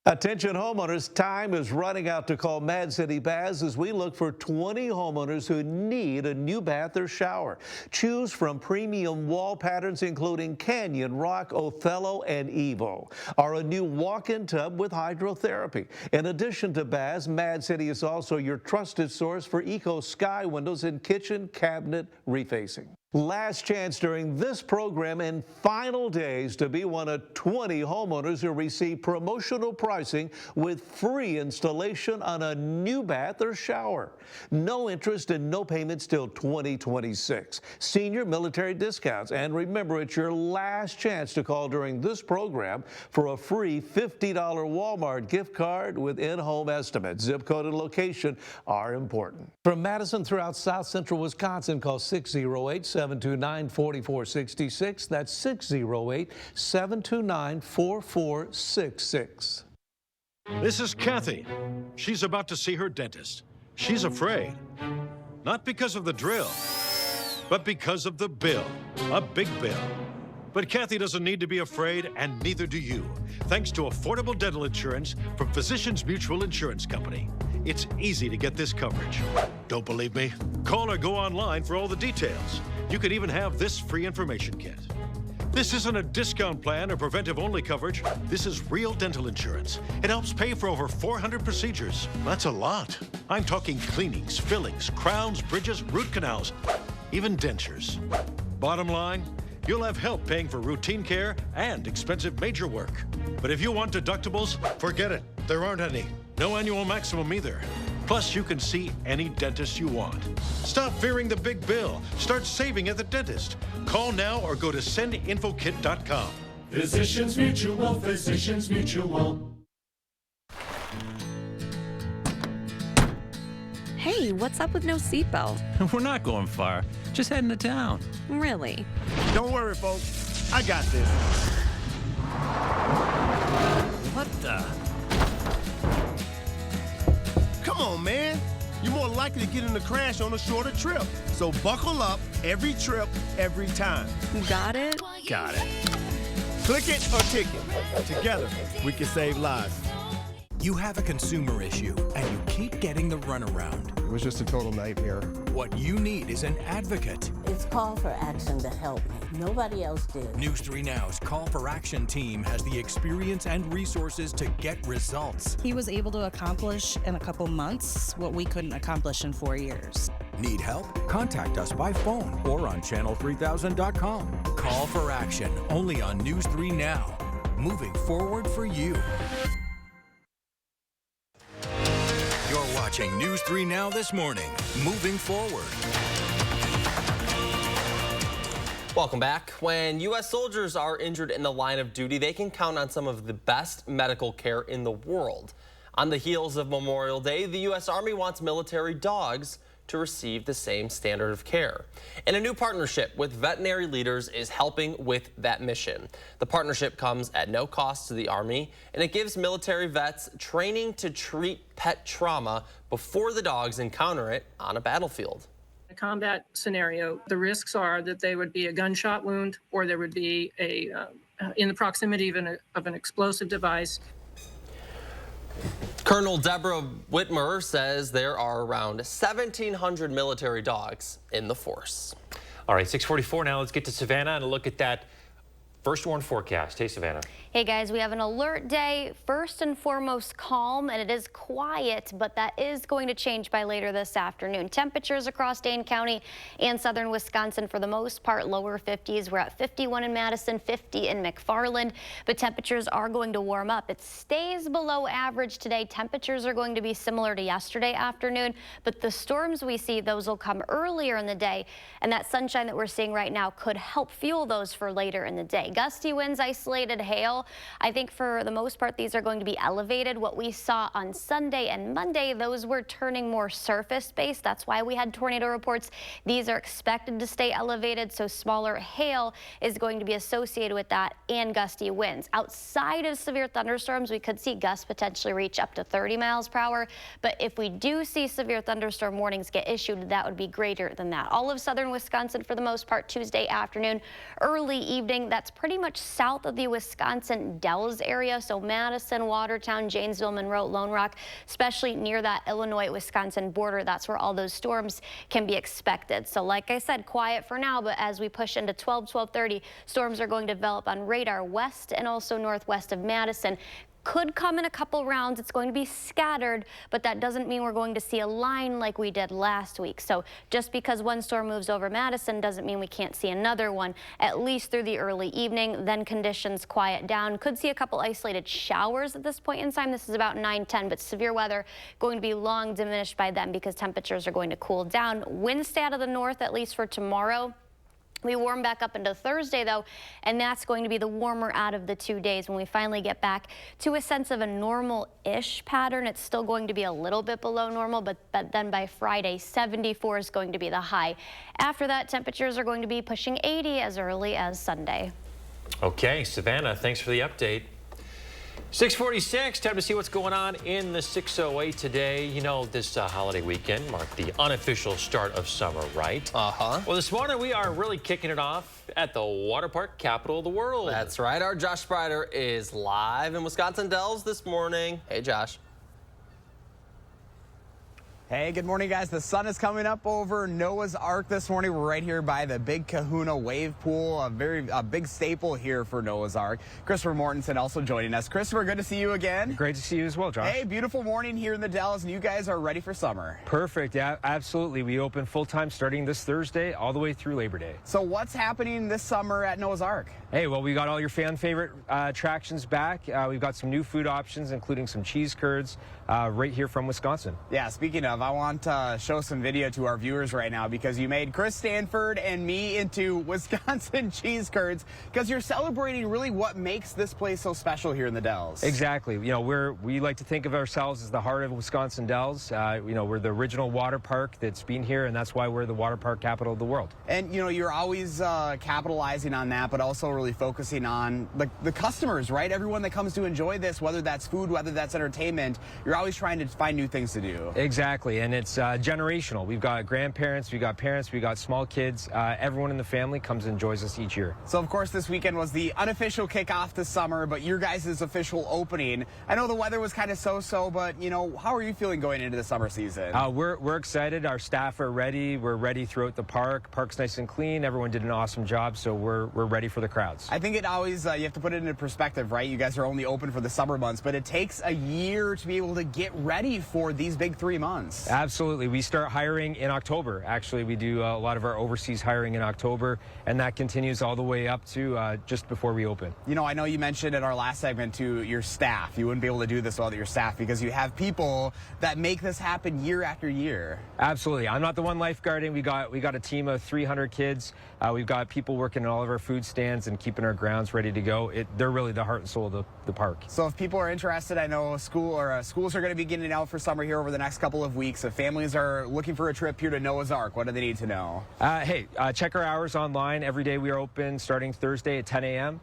S13: Attention homeowners, time is running out to call Mad City Baths as we look for 20 homeowners who need a new bath or shower. Choose from premium wall patterns including Canyon, Rock, Othello, and Evo, or a new walk-in tub with hydrotherapy. In addition to baths, Mad City is also your trusted source for Eco Sky windows and kitchen cabinet refacing. Last chance during this program and final days to be one of 20 homeowners who receive promotional pricing with free installation on a new bath or shower. No interest and no payments till 2026. Senior military discounts. And remember, it's your last chance to call during this program for a free $50 Walmart gift card with in-home estimates. Zip code and location are important. From Madison throughout South Central Wisconsin, call 608-729-4466. That's 608-729-4466.
S9: This is Kathy. She's about to see her dentist. She's afraid. Not because of the drill, but because of the bill. A big bill. But Kathy doesn't need to be afraid, and neither do you, thanks to affordable dental insurance from Physicians Mutual Insurance Company. It's easy to get this coverage. Don't believe me? Call or go online for all the details. You could even have this free information kit. This isn't a discount plan or preventive-only coverage. This is real dental insurance. It helps pay for over 400 procedures. That's a lot. I'm talking cleanings, fillings, crowns, bridges, root canals, even dentures. Bottom line, you'll have help paying for routine care and expensive major work. But if you want deductibles, forget it. There aren't any. No annual maximum either. Plus, you can see any dentist you want. Stop fearing the big bill. Start saving at the dentist. Call now or go to sendinfokit.com.
S20: Physicians Mutual, Physicians Mutual.
S21: Hey, what's up with no seatbelt?
S22: We're not going far. Just heading to town.
S21: Really?
S23: Don't worry, folks. I got this.
S22: What the?
S23: Come on, man. You're more likely to get in a crash on a shorter trip. So buckle up every trip, every time.
S21: Got it?
S22: Got it.
S23: Click it or ticket. Together, we can save lives.
S8: You have a consumer issue, and you keep getting the runaround.
S27: It was just a total nightmare.
S8: What you need is an advocate.
S28: It's Call for Action to help me. Nobody else did.
S8: News 3 Now's Call for Action team has the experience and resources to get results.
S29: He was able to accomplish in a couple months what we couldn't accomplish in 4 years.
S8: Need help? Contact us by phone or on channel3000.com. Call for Action, only on News 3 Now. Moving forward for you. You're watching News 3 Now this morning. Moving forward.
S2: Welcome back. When U.S. soldiers are injured in the line of duty, they can count on some of the best medical care in the world. On the heels of Memorial Day, the U.S. Army wants military dogs to receive the same standard of care. And a new partnership with veterinary leaders is helping with that mission. The partnership comes at no cost to the Army, and it gives military vets training to treat pet trauma before the dogs encounter it on a battlefield.
S4: A combat scenario, the risks are that there would be a gunshot wound or there would be in the proximity of an explosive device.
S2: Colonel Deborah Whitmer says there are around 1,700 military dogs in the force.
S1: All right, 6:44 now. Let's get to Savannah and look at that first warn forecast. Hey, Savannah.
S3: Hey guys, we have an alert day. First and foremost, calm, and it is quiet, but that is going to change by later this afternoon. Temperatures across Dane County and southern Wisconsin, for the most part, lower 50s. We're at 51 in Madison, 50 in McFarland, but temperatures are going to warm up. It stays below average today. Temperatures are going to be similar to yesterday afternoon, but the storms we see, those will come earlier in the day, and that sunshine that we're seeing right now could help fuel those for later in the day. Gusty winds, isolated hail. I think for the most part, these are going to be elevated. What we saw on Sunday and Monday, those were turning more surface-based. That's why we had tornado reports. These are expected to stay elevated, so smaller hail is going to be associated with that and gusty winds. Outside of severe thunderstorms, we could see gusts potentially reach up to 30 miles per hour. But if we do see severe thunderstorm warnings get issued, that would be greater than that. All of southern Wisconsin, for the most part, Tuesday afternoon, early evening, that's pretty much south of the Wisconsin Dells area, so Madison, Watertown, Janesville, Monroe, Lone Rock, especially near that Illinois-Wisconsin border. That's where all those storms can be expected. So like I said, quiet for now, but as we push into 12:30, storms are going to develop on radar west and also northwest of Madison. Could come in a couple rounds. It's going to be scattered, but that doesn't mean we're going to see a line like we did last week. So just because one storm moves over Madison doesn't mean we can't see another one, at least through the early evening. Then conditions quiet down. Could see a couple isolated showers at this point in time. This is about 9-10, but severe weather going to be long diminished by then because temperatures are going to cool down. Winds stay out of the north, at least for tomorrow. We warm back up into Thursday, though, and that's going to be the warmer out of the 2 days when we finally get back to a sense of a normal-ish pattern. It's still going to be a little bit below normal, but then by Friday, 74 is going to be the high. After that, temperatures are going to be pushing 80 as early as Sunday.
S1: Okay, Savannah, thanks for the update. 6:46, time to see what's going on in the 608 today. You know, this holiday weekend marked the unofficial start of summer, right?
S2: Uh-huh.
S1: Well, this morning we are really kicking it off at the water park capital of the world.
S2: That's right. Our Josh Sprider is live in Wisconsin Dells this morning. Hey, Josh.
S5: Hey, good morning, guys. The sun is coming up over Noah's Ark this morning. We're right here by the Big Kahuna Wave Pool, a big staple here for Noah's Ark. Christopher Mortensen also joining us. Christopher, good to see you again.
S7: Great to see you as well, Josh.
S5: Hey, beautiful morning here in the Dells, and you guys are ready for summer.
S7: Perfect. Yeah, absolutely. We open full-time starting this Thursday all the way through Labor Day.
S5: So what's happening this summer at Noah's Ark?
S7: Hey, well, we got all your fan favorite attractions back. We've got some new food options, including some cheese curds right here from Wisconsin.
S5: Yeah, speaking of, I want to show some video to our viewers right now because you made Chris Stanford and me into Wisconsin cheese curds because you're celebrating really what makes this place so special here in the Dells.
S7: Exactly. You know, we like to think of ourselves as the heart of Wisconsin Dells. You know, we're the original water park that's been here, and that's why we're the water park capital of the world.
S5: And, you know, you're always capitalizing on that, but also really focusing on the customers, right? Everyone that comes to enjoy this, whether that's food, whether that's entertainment, you're always trying to find new things to do.
S7: Exactly, and it's generational. We've got grandparents, we've got parents, we've got small kids. Everyone in the family comes and enjoys us each year.
S5: So, of course, this weekend was the unofficial kickoff to summer, but your guys' official opening. I know the weather was kind of so-so, but, you know, how are you feeling going into the summer season?
S7: We're excited. Our staff are ready. We're ready throughout the park. Park's nice and clean. Everyone did an awesome job, so we're ready for the crowds.
S5: I think it always, you have to put it into perspective, right? You guys are only open for the summer months, but it takes a year to be able to get ready for these big 3 months.
S7: Absolutely. We start hiring in October. Actually, we do a lot of our overseas hiring in October, and that continues all the way up to just before we open.
S5: You know, I know you mentioned in our last segment to your staff, you wouldn't be able to do this without your staff because you have people that make this happen year after year.
S7: Absolutely. I'm not the one lifeguarding. We got a team of 300 kids. We've got people working in all of our food stands and keeping our grounds ready to go. They're really the heart and soul of the park.
S5: So if people are interested, I know schools are going to be getting out for summer here over the next couple of weeks. weeks. If families are looking for a trip here to Noah's Ark, what do they need to know?
S7: Check our hours online. Every day we are open starting Thursday at 10 a.m.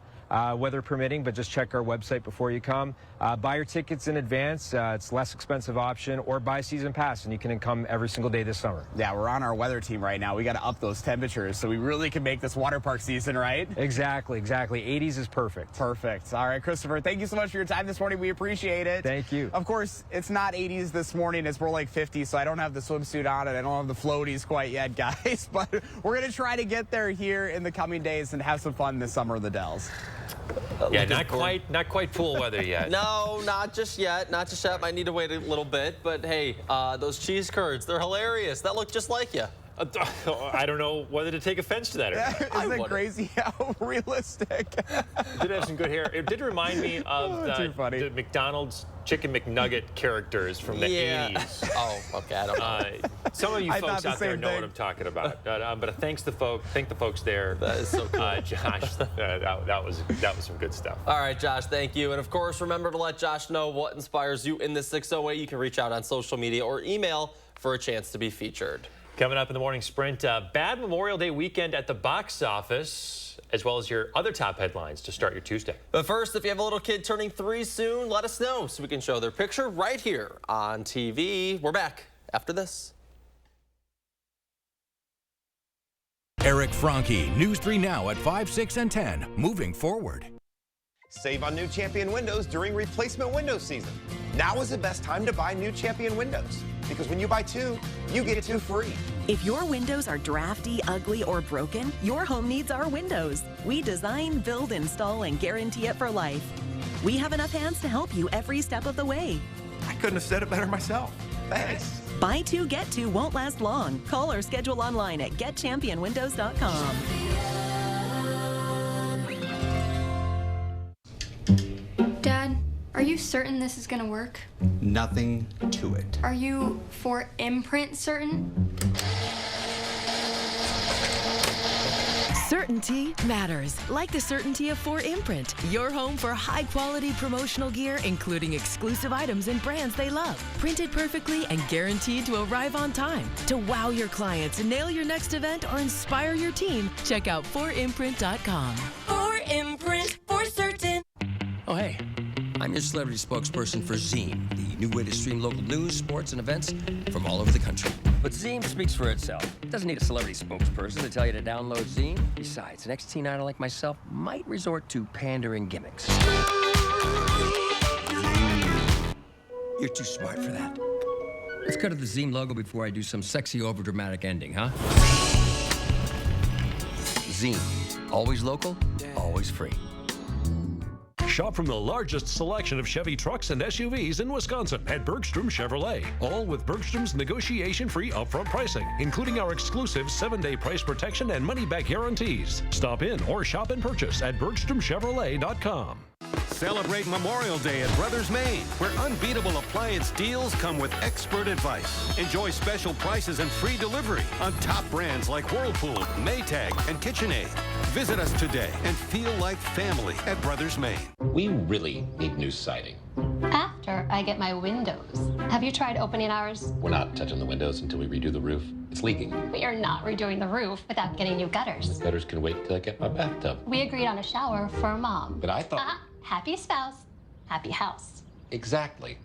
S7: Weather permitting, but just check our website before you come. Buy your tickets in advance. It's a less expensive option, or buy season pass, and you can come every single day this summer.
S5: Yeah, we're on our weather team right now. We got to up those temperatures so we really can make this water park season, right?
S7: Exactly. 80s is perfect.
S5: Perfect. All right, Christopher, thank you so much for your time this morning. We appreciate it.
S7: Thank you.
S5: Of course, it's not 80s this morning. It's more like 50, so I don't have the swimsuit on and I don't have the floaties quite yet, guys. But we're going to try to get there here in the coming days and have some fun this summer in the Dells.
S1: Yeah, not quite pool weather yet.
S2: No, not just yet. Not just yet. Might need to wait a little bit. But hey, those cheese curds, they're hilarious. That look just like you.
S1: I don't know whether to take offense to that or not.
S5: Isn't it crazy how realistic?
S1: Did have some good hair. It did remind me of the McDonald's Chicken McNugget characters from the 80s.
S2: Oh, okay. I don't know.
S1: Some of you folks out there know what I'm talking about. But thank the folks there.
S2: That is so cool.
S1: Josh, that was some good stuff.
S2: All right, Josh, thank you. And of course, remember to let Josh know what inspires you in this 608. You can reach out on social media or email for a chance to be featured.
S1: Coming up in the morning sprint, bad Memorial Day weekend at the box office, as well as your other top headlines to start your Tuesday.
S2: But first, if you have a little kid turning 3 soon, let us know so we can show their picture right here on TV. We're back after this.
S8: Eric Franke, News 3 Now at 5, 6, and 10. Moving forward.
S6: Save on new Champion windows during replacement window season. Now is the best time to buy new Champion windows, because when you buy 2, you get 2 free.
S10: If your windows are drafty, ugly, or broken, your home needs our windows. We design, build, install, and guarantee it for life. We have enough hands to help you every step of the way.
S6: I couldn't have said it better myself. Thanks.
S10: Buy 2, get 2 won't last long. Call or schedule online at getchampionwindows.com.
S11: Dad, are you certain this is gonna work?
S12: Nothing to it.
S11: Are you for imprint certain?
S15: Certainty matters, like the certainty of 4imprint, your home for high-quality promotional gear, including exclusive items and brands they love. Printed perfectly and guaranteed to arrive on time. To wow your clients, nail your next event, or inspire your team, check out 4imprint.com.
S24: 4imprint, for certain.
S25: Oh, hey, I'm your celebrity spokesperson for Zine, the new way to stream local news, sports, and events from all over the country.
S22: But Zine speaks for itself. It doesn't need a celebrity spokesperson to tell you to download Zine. Besides, an ex-teen idol like myself might resort to pandering gimmicks. You're too smart for that. Let's cut to the Zine logo before I do some sexy, overdramatic ending, huh? Zine. Always local, always free.
S26: Shop from the largest selection of Chevy trucks and SUVs in Wisconsin at Bergstrom Chevrolet. All with Bergstrom's negotiation-free upfront pricing, including our exclusive 7-day price protection and money-back guarantees. Stop in or shop and purchase at BergstromChevrolet.com.
S9: Celebrate Memorial Day at Brothers Maine, where unbeatable appliance deals come with expert advice. Enjoy special prices and free delivery on top brands like Whirlpool, Maytag, and KitchenAid. Visit us today and feel like family at Brothers Maine.
S27: We really need new siding.
S30: After I get my windows. Have you tried opening ours?
S27: We're not touching the windows until we redo the roof. It's leaking.
S30: We are not redoing the roof without getting new gutters.
S27: The gutters can wait till I get my bathtub.
S30: We agreed on a shower for Mom.
S27: But I thought...
S30: Happy spouse, happy house.
S27: Exactly.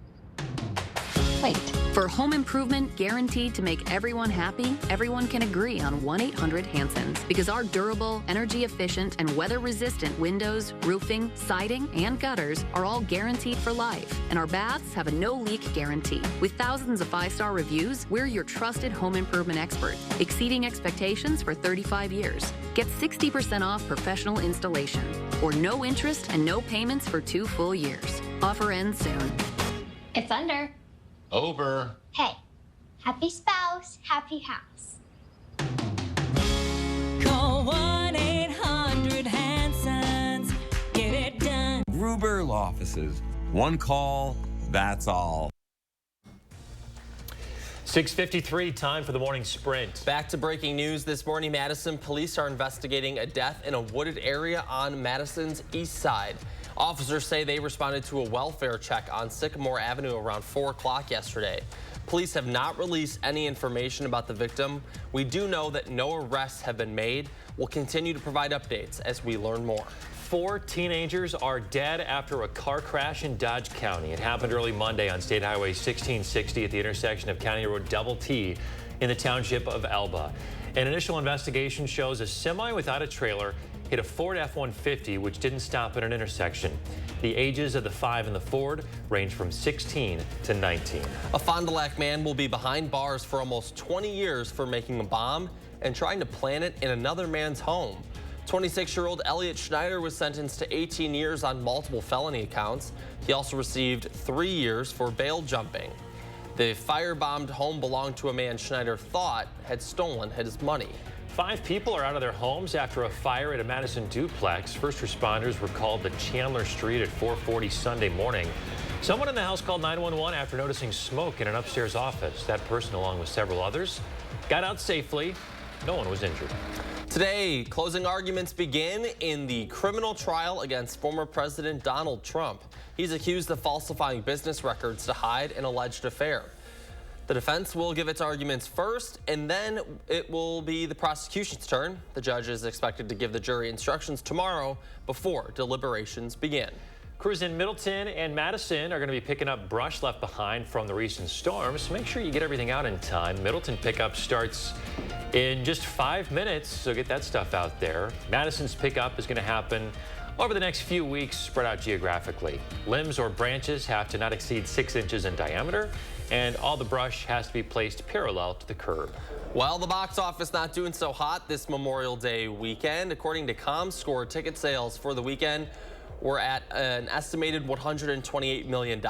S31: Wait. For home improvement guaranteed to make everyone happy, everyone can agree on 1-800-HANSON's, because our durable, energy-efficient, and weather-resistant windows, roofing, siding, and gutters are all guaranteed for life. And our baths have a no-leak guarantee. With thousands of 5-star reviews, we're your trusted home improvement expert, exceeding expectations for 35 years. Get 60% off professional installation, or no interest and no payments for 2 full years. Offer ends soon.
S30: It's under.
S27: Over.
S30: Hey, happy spouse, happy house.
S24: Call 1-800-HANSON's. Get it done.
S32: Gruber Law Offices. One call, that's all.
S1: 6:53, time for the morning sprint.
S2: Back to breaking news this morning. Madison police are investigating a death in a wooded area on Madison's east side. Officers say they responded to a welfare check on Sycamore Avenue around 4 o'clock yesterday. Police have not released any information about the victim. We do know that no arrests have been made. We'll continue to provide updates as we learn more.
S1: 4 teenagers are dead after a car crash in Dodge County. It happened early Monday on State Highway 1660 at the intersection of County Road Double T in the township of Elba. An initial investigation shows a semi without a trailer hit a Ford F-150, which didn't stop at an intersection. The ages of the 5 in the Ford range from 16 to 19.
S2: A Fond du Lac man will be behind bars for almost 20 years for making a bomb and trying to plant it in another man's home. 26-year-old Elliot Schneider was sentenced to 18 years on multiple felony accounts. He also received 3 years for bail jumping. The firebombed home belonged to a man Schneider thought had stolen his money.
S1: 5 people are out of their homes after a fire at a Madison duplex. First responders were called to Chandler Street at 4:40 Sunday morning. Someone in the house called 911 after noticing smoke in an upstairs office. That person, along with several others, got out safely. No one was injured.
S2: Today, closing arguments begin in the criminal trial against former President Donald Trump. He's accused of falsifying business records to hide an alleged affair. The defense will give its arguments first, and then it will be the prosecution's turn. The judge is expected to give the jury instructions tomorrow before deliberations begin.
S1: Crews in Middleton and Madison are going to be picking up brush left behind from the recent storms. Make sure you get everything out in time. Middleton pickup starts in just 5 minutes, so get that stuff out there. Madison's pickup is going to happen over the next few weeks, spread out geographically. Limbs or branches have to not exceed 6 inches in diameter, and all the brush has to be placed parallel to the curb.
S2: Well, the box office not doing so hot this Memorial Day weekend. According to ComScore, ticket sales for the weekend were at an estimated $128 million.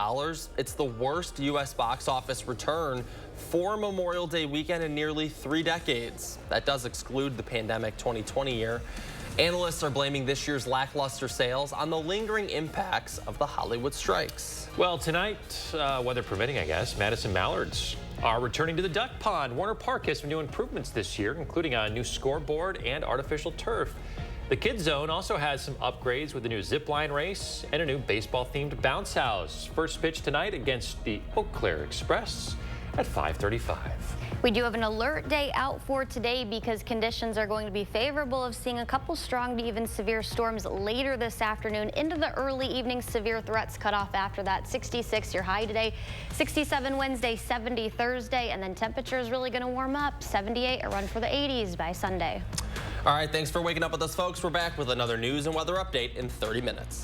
S2: It's the worst U.S. box office return for Memorial Day weekend in nearly 3 decades. That does exclude the pandemic 2020 year. Analysts are blaming this year's lackluster sales on the lingering impacts of the Hollywood strikes.
S1: Well, tonight, weather permitting, I guess, Madison Mallards are returning to the duck pond. Warner Park has some new improvements this year, including a new scoreboard and artificial turf. The Kids Zone also has some upgrades with a new zip line race and a new baseball-themed bounce house. First pitch tonight against the Eau Claire Express at 5:35.
S3: We do have an alert day out for today because conditions are going to be favorable of seeing a couple strong to even severe storms later this afternoon into the early evening. Severe threats cut off after that. 66 your high today, 67 Wednesday, 70 Thursday, and then temperatures really going to warm up. 78 a run for the 80s by Sunday.
S2: All right, thanks for waking up with us, folks. We're back with another news and weather update in 30 minutes.